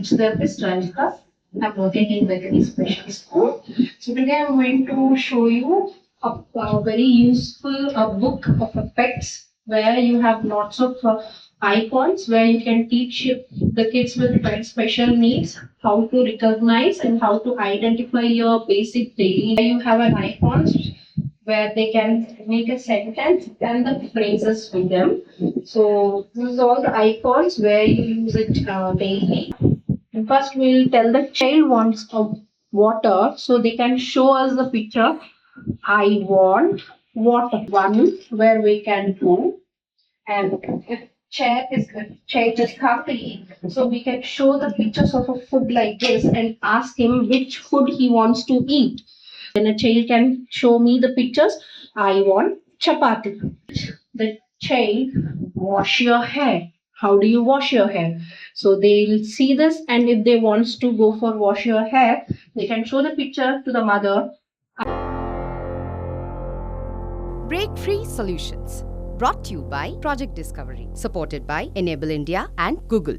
speech therapist Ranjitha. I'm working in Bethany Special School. So today I'm going to show you a very useful book of effects where you have lots of icons where you can teach the kids with very special needs how to recognize and how to identify your basic daily. You have an icons where they can make a sentence and the phrases with them. So this is all the icons where you use it daily. And first, we'll tell the child wants water, so they can show us the picture. I want water. One where we can do, and if child is hungry, so we can show the pictures of a food like this and ask him which food he wants to eat. Then a child can show me the pictures. I want chapati. The child, wash your hair. How do you wash your hair? So they'll see this, and if they wants to go for wash your hair, they can show the picture to the mother. Breakfreesolutions, brought to you by Project Discovery, supported by Enable India and Google.